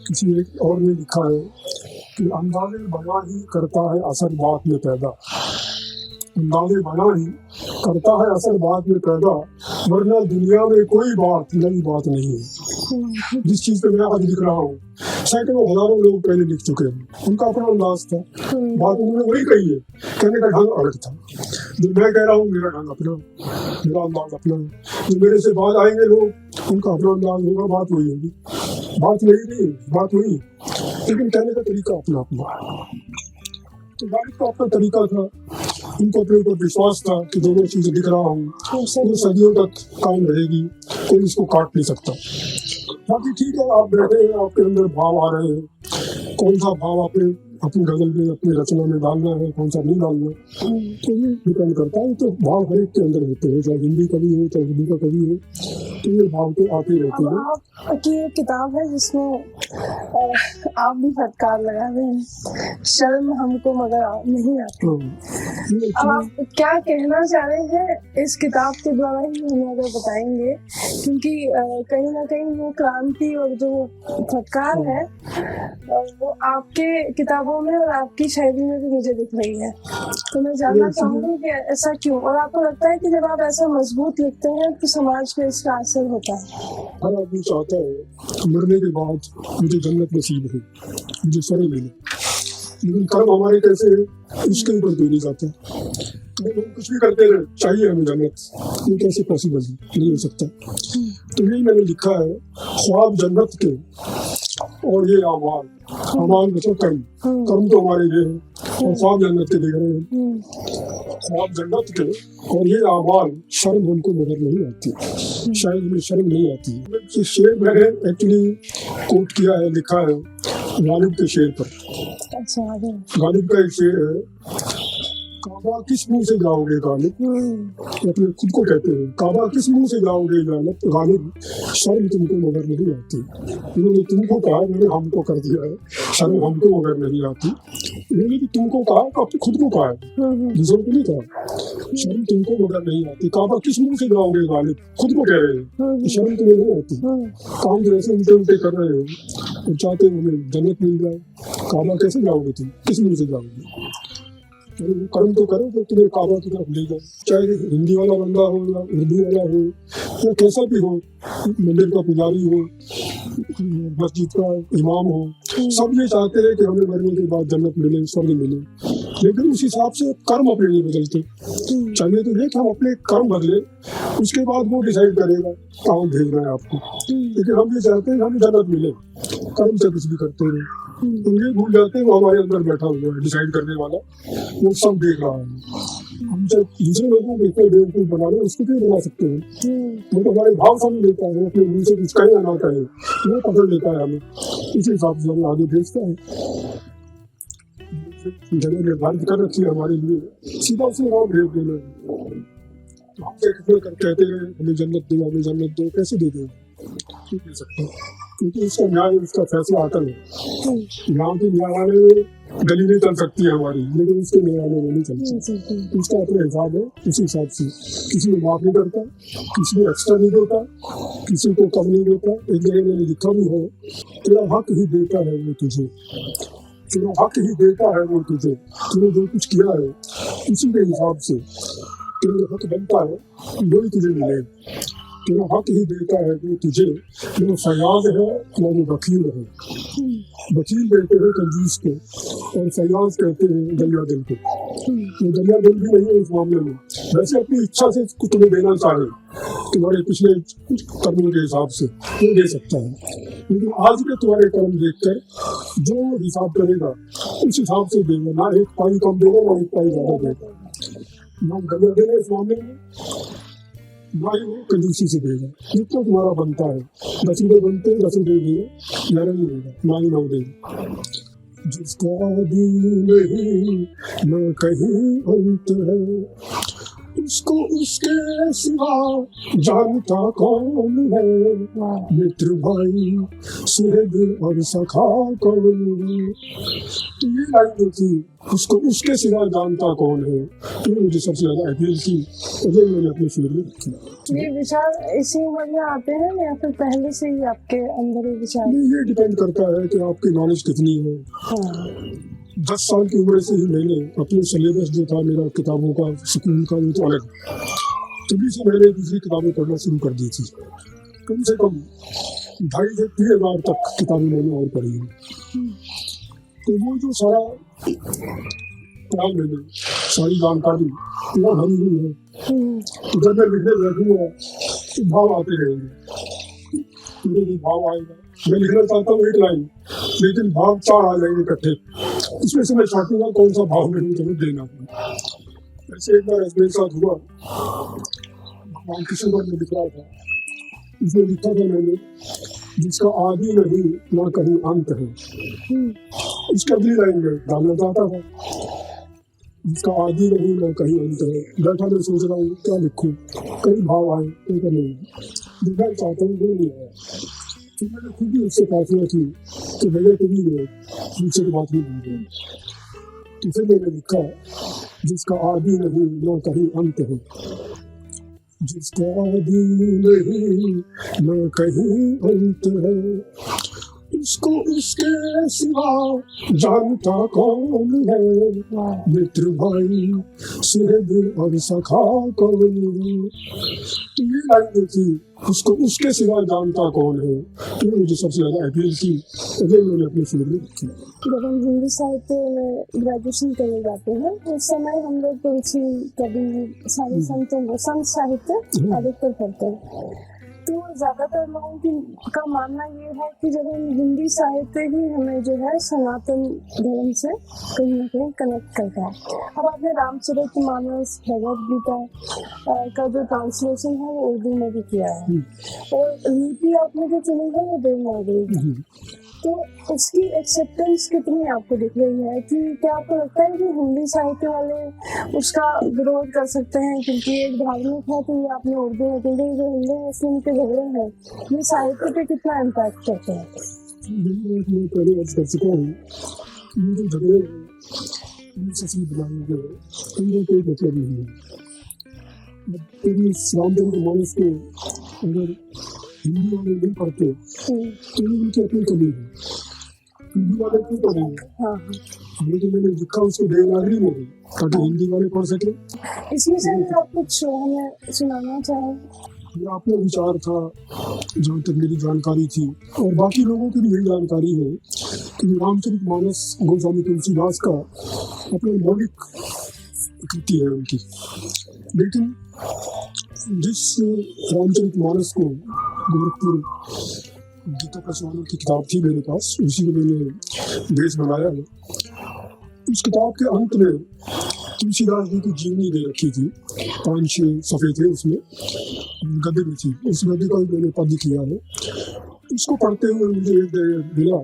किसी एक और ने लिखा है, कि अंदाजे बना ही करता है असर बात में पैदा, अंदाजे बना ही करता है असर बात में पैदा, वरना दुनिया में कोई बात नई बात नहीं है। जिस चीज पे मैं आज लिख रहा हूँ सैकड़ों हजारों लोग पहले लिख चुके हैं, उनका अपना अंदाज था, बात उन्होंने वही कही है, कहने का ढंग अलग था। जो मैं कह रहा हूँ मेरा ढंग अपना, मेरा अंदाज अपना है, जो मेरे से बाद आएंगे लोग उनका अपना अंदाज होगा, बात वही होगी, बात यही नहीं, बात वही, लेकिन कहने का तरीका अपना अपना। तो गालिब का अपना तरीका था, उनको अपने ऊपर विश्वास था कि दोनों चीजें लिख रहा हूँ वो सदियों तक कायम रहेगी, कोई इसको काट नहीं सकता। बाकी ठीक है, आप बैठे हैं, आपके अंदर भाव आ रहे हैं, कौन सा भाव आपने अपनी गजल में अपनी रचना में डालना है, कौन सा नहीं डालना, तो ये डिपेंड करता है। तो भाव हर एक के अंदर होते हैं, चाहे हिंदी कवि हो चाहे उर्दू का कवि हो, तो ये भाव तो आते रहते हैं।
आपकी एक किताब है जिसमें आप भी फटकार लगा रहे हैं, शर्म हमको मगर नहीं आती। अब आप क्या कहना चाह रहे हैं इस किताब के द्वारा ही हमें अगर बताएंगे, क्योंकि कहीं ना कहीं वो क्रांति और जो फटकार है वो आपके किताबों में और आपकी शायरी में भी मुझे दिख रही है। तो मैं जानना चाहूंगी कि ऐसा क्यों, और आपको लगता है कि जब आप ऐसा मजबूत लिखते हैं तो समाज पे इसका असर होता है?
हर आदमी चाहता है मरने के बाद मुझे जन्नत नसीब हो, मुझे स्वर्ग मिले, लेकिन कर्म हमारे कैसे है उसके ऊपर कोई नहीं जाता। कुछ भी करते रहे चाहिए हमें जन्नत, ये कैसे पॉसिबल है, नहीं हो सकता। तो यही मैंने लिखा है, ख्वाब जन्नत के और ये आमाल, आमाल मतलब कर्म, कर्म तो हमारे ये है और ख्वाब जन्नत के देख रहे हैं, ख्वाब जन्नत के और ये आमाल, शर्म हमको मगर नहीं आती, शायद हमें शर्म नहीं आती। ये शेर मैंने एक्चुअली कोट किया है, लिखा है गालिब के शेर पर। गालिब का एक शेर है, काबा किस मुंह से जाओगे गालिब, अपने खुद को कहते हैं, काबा किस मुंह से जाओगे गालिब, शर्म तुमको मगर नहीं आती। उन्होंने तुमको कहा, मैंने हमको कर दिया है, शर्म हमको मगर नहीं आती। उन्होंने भी तुमको कहा, अपने खुद को कहा है, दूसरों को नहीं कहा, शर्म तुमको मगर नहीं आती। काबा किस मुंह से जाओगे गालिब, खुद को कह रहे हैं, शर्म तुम्हें नहीं आती। काम जो ऐसे उल्टे उल्टे कर रहे हो, चाहते हो हमें जन्नत मिल जाए, काबा कैसे जाओगे तुम, किस मुंह से जाओगे? कर्म तो करो तो तुम्हें काबा की तरफ ले जाए, चाहे हिंदी वाला बंदा हो या उर्दू वाला हो या कैसा भी हो, मंदिर का पुजारी हो, मस्जिद का इमाम हो, सब ये चाहते हैं कि हमें मरने के बाद जन्नत मिले, स्वर्ग मिले, लेकिन उस हिसाब से कर्म अपने नहीं बदलते। चाहिए तो ये कि हम अपने कर्म बदले, उसके बाद वो डिसाइड करेगा कहाँ भेजना है आपको, लेकिन हम ये चाहते हैं हमें जन्नत मिले, कर्म से कुछ भी करते रहे। तो ये भूल जाते हैं वो हमारे अंदर बैठा हुआ है डिसाइड करने वाला, वो सब देख रहा है। हम जब दूसरे लोगों को देखते बेवकूफ बना रहे, उसको क्यों बना सकते हैं? वो तो हमारे भाव समझ लेता है, अपने मुंह से कुछ कहे या ना कहे वो पकड़ लेता है हमें, इसी हिसाब से हमें आगे भेजता है। जगह निर्धारित कर रखी है हमारे लिए, सीधा उसे राह भेज देना। हमसे कितने कहते हैं हमें जन्नत दो, हमें जन्नत दो, कैसे दे दें? क्यों दे सकते हैं? क्योंकि उसका न्याय, उसका फैसला अटल है। यहाँ के न्यायालय में गली नहीं चल सकती है हमारी, लेकिन उसके न्यायालय में नहीं चलती। उसका अपना हिसाब है, उस हिसाब से किसी को माफ नहीं करता, किसी को एक्स्ट्रा नहीं देता, किसी को कम नहीं देता। एक जगह मैंने लिखा भी है, तेरा हक ही देता है वो तुझे, तेरा हक ही देता है वो तुझे, तूने जो कुछ किया है उसी के हिसाब से तेरा हक बनता है, वही तुझे मिलेगा। तेरा हक ही देता है वो तुझे, वो फयाज है वो वकील है। वकील कहते हैं कंजूस को और फयाज कहते हैं दरिया दिल को। वो दरिया दिल भी नहीं है इस मामले में, वैसे अपनी इच्छा से कुछ तुम्हें देना चाहे तुम्हारे पिछले कर्मों के हिसाब से वो दे सकता है, लेकिन आज के तुम्हारे कर्म देखकर जो हिसाब करेगा उस हिसाब से देगा, ना एक पाई कम देगा ना एक पाई ज्यादा देगा, ना दरिया देगा इस मामले में, भाई वो कंजूसी से देगा। जितना तुम्हारा बनता है, 10 रुपये बनते हैं 10 रुपये देगा, 11 नहीं देगा, ना ही 9 देगा। जिसका दिल नहीं न कहीं अंत है, उसको उसके सिवा जानता कौन है, मित्र भाई सुहृद और सखा कौन है। तो ये लाइन थी, उसको उसके सिवा जानता कौन है, ये मुझे सबसे ज्यादा अपील की और ये मैंने अपने शेर में रखी।
ये विचार इसी उम्र में आते हैं या फिर पहले से ही आपके अंदर ये विचार?
ये डिपेंड करता है कि आपकी नॉलेज कितनी है।
हाँ।
10 साल की उम्र से ही मैंने अपने सिलेबस जो था मेरा किताबों का स्कूल का वो तो अलग, तभी से मैंने दूसरी किताबें पढ़ना शुरू कर दी थी। कम से कम 2,500 से 3,000 तक किताबें मैंने और पढ़ी हैं। तो वो जो सारा पढ़ा मैंने, सारी जानकारी पूरा भरी हुई है। तो जब मैं लिखने बैठूंगा तो भाव आते रहेंगे, पूरे भी भाव आएगा। मैं लिखना चाहता हूँ 1 लाइन, लेकिन भाव 4 आ जाएंगे इकट्ठे, इसमें से मैं छांटूंगा कौन सा भाव मेरे को देना है। ऐसे एक बार मेरे साथ हुआ, भगवान कृष्ण में लिख रहा था, इसमें लिखा था मैंने, जिसका आदि नहीं ना कहीं अंत है। उसके अगली लाइन में डालना चाहता था, जिसका आदि नहीं ना कहीं अंत है। बैठा मैं सोच रहा हूँ क्या लिखूं, कई भाव आए क्या नहीं, लिखना चाहता हूँ वो नहीं आया। तो मैंने खुद ही उससे फैसला की कि भैया कभी मुझसे तो बात नहीं बन। तो फिर मैंने लिखा, जिसका आदि नहीं ना कहीं अंत है, जिसका आदि नहीं ना कहीं अंत है, उसको उसके सिवा जानता कौन है, मित्र भाई सुहृद और सखा कौन है। तो ये लाइन थी, उसको उसके सिवा जानता कौन है, तो मुझे सबसे ज्यादा अपील की और ये मैंने अपने शेर में रखी।
जब हम हिंदी साहित्य में ग्रेजुएशन करने जाते हैं उस समय हम लोग तुलसी, कबीर, सारे संत साहित्य अधिकतर पढ़ते हैं। तो ज्यादातर लोगों का मानना ये है कि जब हम हिंदी साहित्य ही हमें जो है सनातन धर्म से कहीं ना कहीं कनेक्ट करता है। अब आपने रामचरितमानस, भगवद गीता का जो ट्रांसलेशन है वो उर्दू में भी किया है और लिपि आपने जो चुनी है वो देवनागरी है। तो उसकी एक्सेप्टेंस कितनी आपको दिख रही है कि क्या आपको लगता है कि हिंदी साहित्य वाले उसका विरोध कर सकते हैं क्योंकि एक धार्मिक है, तो ये आपने उर्दू में, क्योंकि जो हिंदू मुस्लिम के झगड़े हैं ये साहित्य पे कितना इम्पैक्ट करते हैं?
मैं पहले अर्ज कर चुका हूँ, ये जो झगड़े हैं सच में बनाएंगे इनका कोई मतलब नहीं है। रामचरितमानस को अगर हिंदी वाले नहीं पढ़ते तो उनकी अपनी कमी है, हिंदी वाले क्यों पढ़ेंगे। लेकिन मैंने लिखा उसको देवनागरी में ताकि हिंदी वाले पढ़ सके।
इसमें से आप कुछ हमें सुनाना चाहें?
मेरा अपना विचार था जहाँ तक मेरी जानकारी थी और बाकी लोगों की भी यही जानकारी है कि रामचरितमानस गोस्वामी तुलसीदास का अपनी मौलिक कृति है उनकी। लेकिन जिस रामचरितमानस को गोरखपुर गीता प्रसाद की किताब थी मेरे पास, उसी को मैंने बेस बनाया है। उस किताब के अंत में तुलसीदास जी की जीवनी दे रखी थी, 5-6 सफ़े थे उसमें, गद्य में थी। उस गद्य का मैंने पद्य किया है। उसको पढ़ते हुए मुझे एक मिला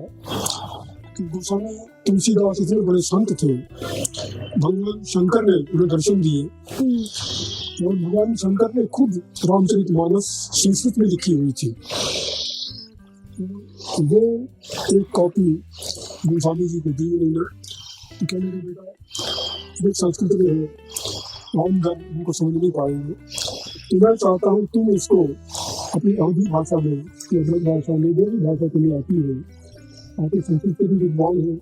कि गोस्वामी तुलसीदास इतने बड़े संत थे, भगवान शंकर ने उन्हें दर्शन दिए और भगवान शंकर ने खुद रामचरितमानस संस्कृत में लिखी हुई थी। वो एक कॉपी गोस्वामी जी को दी उन्होंने, तो क्या मेरे बेटा ये संस्कृत में है, हम जब उनको समझ नहीं पाएंगे, तो मैं चाहता हूँ तुम इसको अपनी अवधी भाषा में या ब्रज भाषा में, जो भी भाषा तुम्हें आती है, आपके संस्कृत के भी विद्वान है,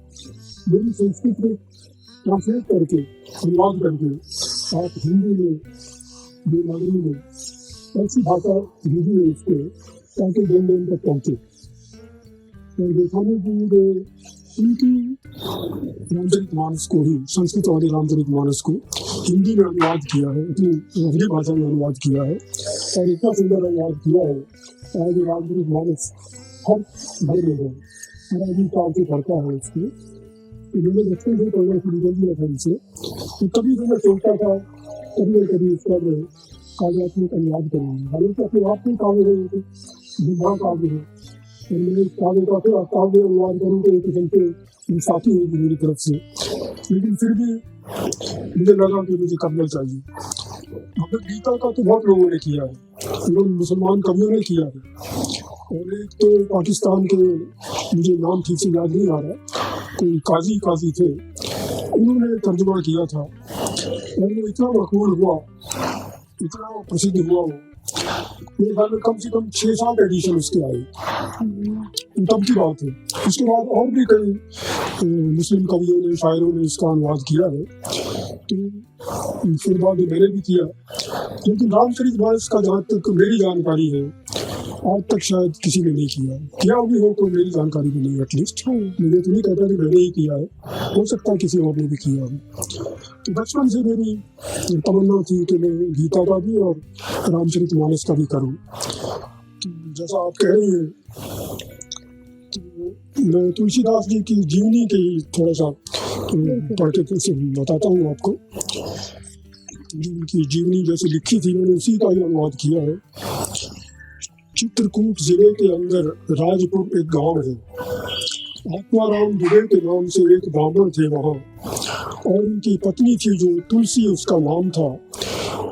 मेरी संस्कृत में ट्रांसलेट करके, अनुवाद करके आप हिंदी में, देवनागरी में ऐसी भाषा दीजिए इसको ताकि जन जन तक पहुँचे। तो गोस्वामी जी ने उनकी रामचरितमानस को ही, संस्कृत वाले रामचरितमानस को हिंदी में अनुवाद किया है, इतनी अवधी भाषा में अनुवाद किया है और इतना सुंदर अनुवाद किया है। आज रामचरितमानस हर घर में है, हर आदमी पाल के पढ़ता है उसको। तो मैंने बचपन से पढ़ना शुरू कर दिया था इनसे। तो कभी तो मैं सोचता था कभी न कभी इसका मैं काव्यात्मक अनुवाद करूँगा, हालांकि अपने आप में काव्य है, विभाग काव्य है, और मैं काव्य का फिर काव्य अनुवाद करूँगा तो चलते साथी होगी मेरी तरफ से, लेकिन फिर भी मुझे लगा कि मुझे करना चाहिए। भगवद गीता का तो बहुत लोगों ने किया है, लोग मुसलमान कवियों ने किया है, और एक तो पाकिस्तान के, मुझे नाम ठीक से याद नहीं आ रहा, कोई काजी थे, उन्होंने तर्जुमा किया था और वो इतना मकबूल हुआ, इतना प्रसिद्ध हुआ वो, मेरे ख्याल में कम से कम 6-7 एडिशन उसके आए, तब की बात है। उसके बाद और भी कई मुस्लिम कवियों ने, शायरों ने इसका अनुवाद किया है, तो फिर बाद मैंने भी किया। लेकिन रामचरितमानस का जहाँ तक मेरी जानकारी है, आज तक शायद किसी ने नहीं किया भी हो तो मेरी जानकारी में नहीं, एटलीस्ट मुझे तो नहीं कहता कि मैंने ही किया है, हो सकता है किसी और ने भी किया हो। तो बचपन से मेरी तमन्ना थी कि मैं गीता का भी और रामचरितमानस का भी करूं। तो जैसा आप कह रही हैं, तो मैं तुलसीदास जी की जीवनी के थोड़ा सा पढ़ के बताता हूँ आपको। उनकी जीवनी जैसे लिखी थी, मैंने उसी का ही अनुवाद किया है। चित्रकूट जिले के अंदर राजपुर एक गांव है। आत्माराम दुबे के नाम से एक ब्राह्मण थे वहाँ, और उनकी पत्नी थी जो तुलसी उसका नाम था।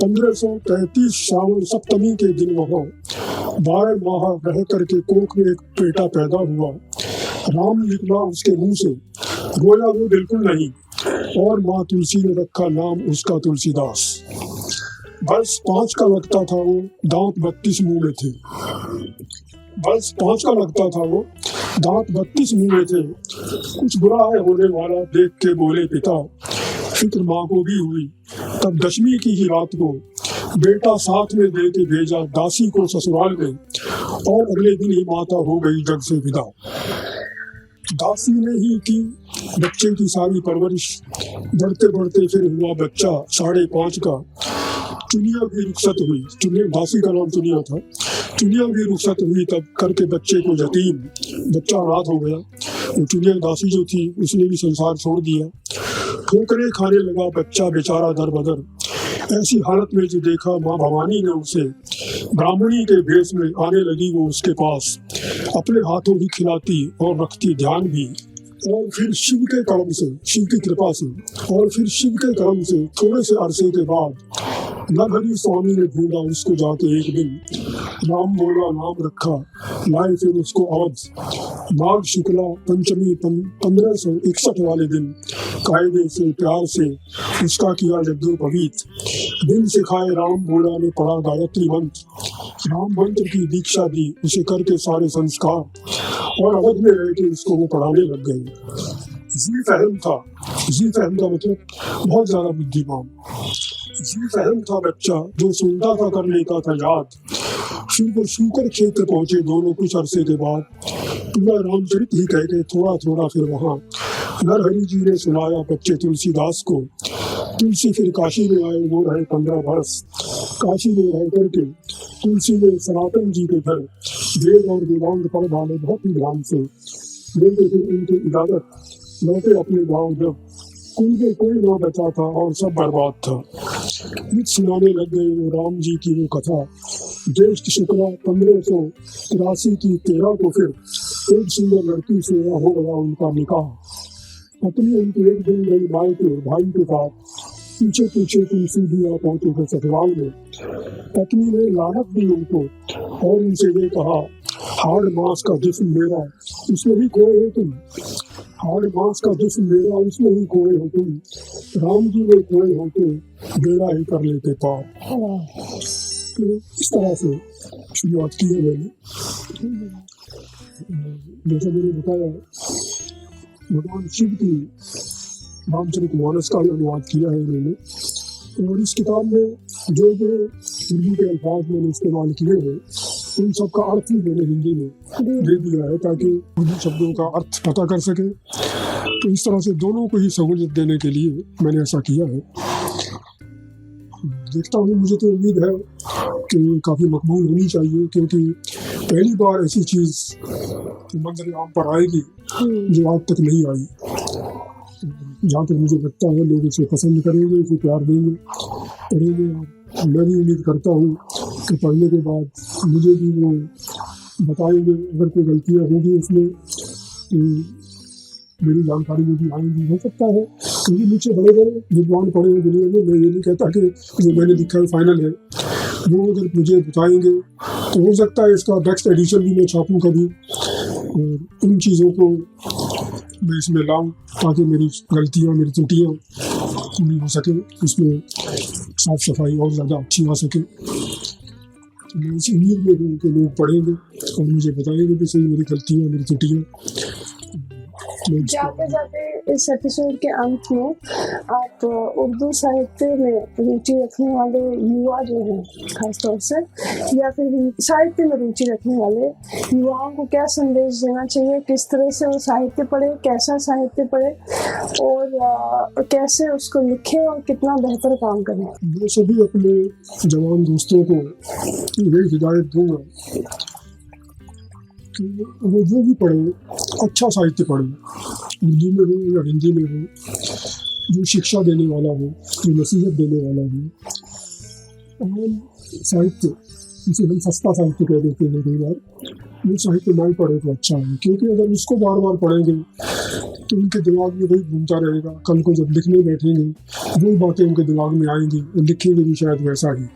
1533 श्रावण सप्तमी के दिन वहाँ 12 माह रह करके कोख में एक बेटा पैदा हुआ। राम निकला उसके मुंह से, रोया वो बिल्कुल नहीं, और माँ तुलसी ने रखा नाम उसका तुलसीदास। वर्ष 5 का लगता था वो, दांत 32 मुंह में थे। वर्ष 5 का लगता था वो, दांत 32 मुंह में थे। कुछ बुरा है होने वाला देख के बोले पिता, फिक्र माँ को भी हुई। तब 10वीं की ही रात को बेटा साथ में दे के भेजा दासी को ससुराल में, और अगले दिन ही माता हो गई जग से विदा। दासी ने ही की बच्चे की सारी परवरिश, बढ़ते बढ़ते फिर हुआ बच्चा 5.5 का। चुनिया भी रुखसत हुई, चुनिया दासी का नाम चुनिया था। चुनिया भी रुखसत हुई, तब करके बच्चे को यतीम, बच्चा अनाथ हो गया। वो चुनिया दासी जो थी उसने भी संसार छोड़ दिया। ठोकरे खाने लगा बच्चा बेचारा दर बदर। ऐसी हालत में जो देखा माँ भवानी ने उसे, ब्राह्मणी के भेष में आने लगी वो उसके पास। अपने हाथों ही खिलाती और रखती ध्यान भी। और फिर शिव के कर्म से, शिव की कृपा से, और फिर शिव के कर्म से थोड़े से अरसे के बाद नरहरि स्वामी ने ढूंढा उसको जाके एक दिन। राम बोला नाम रखा, लाए फिर उसको अवध। माघ शुक्ला पंचमी 1561 वाले दिन कायदे से प्यार से उसका किया यज्ञोपवीत। दिन सिखाए राम बोला ने पढ़ा गायत्री मंत्र। राम मंत्र की दीक्षा दी उसे करके सारे संस्कार, और अवध में रह के उसको वो पढ़ाने लग गए। जी फहम का मतलब बहुत ज्यादा बुद्धिमान। जी फहम था बच्चा, जो सुनता था कर लेता था याद। फिर वो शूकर क्षेत्र पहुंचे दोनों कुछ अरसे के बाद। पूरा रामचरित ही कह के थोड़ा थोड़ा फिर वहाँ नरहरि जी ने सुनाया बच्चे तुलसीदास को। तुलसी फिर काशी में आए, वो रहे 15 वर्ष। काशी में रह करके तुलसी ने सनातन जी के घर वेद और वेदांत पढ़ डाले बहुत ही ध्यान से। लेकिन फिर उनकी इजाजत लौटे अपने गाँव जब कुल में कोई न बचा था और सब बर्बाद था। गीत सुनाने लग गए वो राम जी की वो कथा। ज्येष्ठ शुक्ला 1583 की 13 को फिर एक सुंदर लड़की से हो गया उनका निकाह। पत्नी उनकी एक दिन गई माई के भाई के साथ, पीछे पीछे तुलसी भी आ पहुंचे थे ससुराल में। पत्नी ने लानत दी उनको और उनसे ये कहा, हाड़ मांस का जिस्म मेरा उसमें ही खोए हो तुम। हाड़ मांस का जिस्म मेरा उसमें ही खोए हो तुम। राम जी में खोए होते बेड़ा ही कर लेते पार। तो इस तरह से शुरुआत की है मैंने। जैसा मैंने बताया, भगवान शिव की रामचरितमानस का अनुवाद किया है मैंने, और इस किताब में जो उर्दू के अल्फाज मैंने इस्तेमाल किए हैं उन सब का अर्थ भी मैंने हिंदी में दे दिया है ताकि उन शब्दों का अर्थ पता कर सके। तो इस तरह से दोनों को ही सहूलियत देने के लिए मैंने ऐसा किया है। देखता हूँ, मुझे तो उम्मीद है कि काफ़ी मकबूल होनी चाहिए, क्योंकि पहली बार ऐसी चीज़ मंजर आम पर आएगी जो आज तक नहीं आई। जहाँ तक मुझे लगता है लोग इसे पसंद करेंगे, इसे प्यार देंगे, पढ़ेंगे। मैं भी उम्मीद करता हूँ कि पढ़ने के बाद मुझे भी वो बताएंगे अगर कोई गलतियाँ होगी उसमें तो मेरी जानकारी में भी आएंगी। हो सकता है क्योंकि नीचे बड़े बड़े विद्वान पड़े हैं दुनिया में, मैं ये नहीं कहता कि जो मैंने लिखा है फाइनल है, वो अगर मुझे बताएंगे तो हो सकता है इसका नेक्स्ट एडिशन भी मैं छापूँ कभी, और उन चीज़ों को मैं इसमें लाऊं ताकि मेरी गलतियाँ, मेरी त्रुटियाँ पूरी हो सके, उसमें साफ सफाई और ज़्यादा अच्छी आ सके। तो मैं इस उम्मीद में हूँ कि लोग पढ़ेंगे और मुझे बताएंगे कि सही मेरी गलतियाँ, मेरी त्रुटियाँ।
जाते जाते इस एपिसोड के अंत में आप उर्दू साहित्य में रुचि रखने वाले युवा जो हैं खासतौर से, या फिर साहित्य में रुचि रखने वाले युवाओं को क्या संदेश देना चाहिए, किस तरह से वो साहित्य पढ़े, कैसा साहित्य पढ़े और कैसे उसको लिखें और कितना बेहतर काम करें?
मैं सभी अपने जवान दोस्तों को यही हिदायत दूंगा कि वो जो भी पढ़े अच्छा साहित्य पढ़े, उर्दू में हो या हिंदी में हो, जो शिक्षा देने वाला हो, जो नसीहत देने वाला हो। आम साहित्य जिसे हम सस्ता साहित्य कह देते हैं कई बार, वो साहित्य नहीं पढ़े तो अच्छा है, क्योंकि अगर उसको बार बार पढ़ेंगे तो उनके दिमाग में वही घूमता रहेगा। कल को जब लिखने बैठेंगे वही बातें उनके दिमाग में आएंगी और लिखेंगे भी शायद वैसा ही।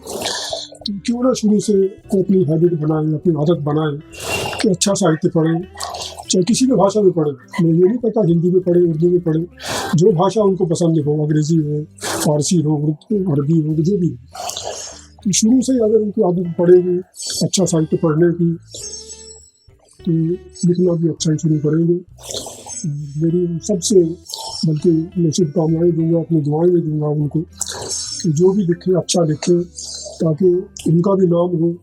तो क्यों ना शुरू से अपनी हैबिट बनाएं, अपनी आदत बनाएं कि अच्छा साहित्य पढ़ें, चाहे किसी भी भाषा में पढ़ें। मैं ये नहीं कहता हिंदी में पढ़े, उर्दू में पढ़े, जो भाषा उनको पसंद हो, अंग्रेज़ी हो, फारसी हो, अरबी हो, जो भी हो। तो शुरू से अगर उनकी आदत पड़ेगी अच्छा साहित्य पढ़ने की तो लिखना भी अच्छा ही शुरू करेंगे। मेरी सबसे बल्कि मैं शुभकामनाएँ दूँगा, अपनी दुआएँ भी दूँगा उनको कि जो भी लिखे अच्छा लिखे, ताकि उनका भी नाम हो,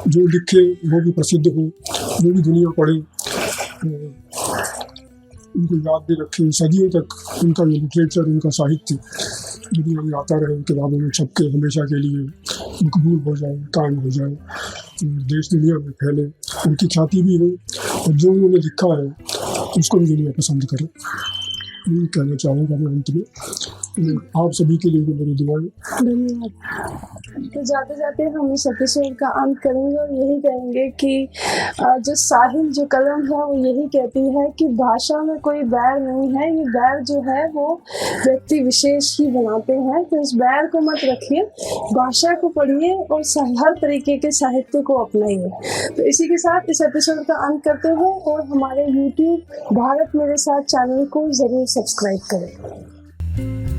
जो लिखे वो भी प्रसिद्ध हो, वो भी दुनिया पढ़े, उनको याद भी रखें, सदियों तक उनका ये लिटरेचर, उनका साहित्य दुनिया में आता रहे, किताबों में छप के हमेशा के लिए मकबूल हो जाए, कायम हो जाए, देश दुनिया में फैले, उनकी ख्याति भी हो और जो उन्होंने लिखा है उसको भी दुनिया पसंद करे। यही कहना चाहूँगा मैं अंत में। आप सभी के लिए भी मेरी दुआएं।
धन्यवाद। तो जाते जाते हम इस एपिसोड का अंत करेंगे और यही कहेंगे कि जो साहिल, जो कलम है, वो यही कहती है कि भाषा में कोई बैर नहीं है, ये बैर जो है वो व्यक्ति विशेष ही बनाते हैं। तो इस बैर को मत रखिए, भाषा को पढ़िए और हर तरीके के साहित्य को अपनाइए। तो इसी के साथ इस एपिसोड का अंत करते हैं और हमारे YouTube भारत मेरे साथ चैनल को ज़रूर सब्सक्राइब करें।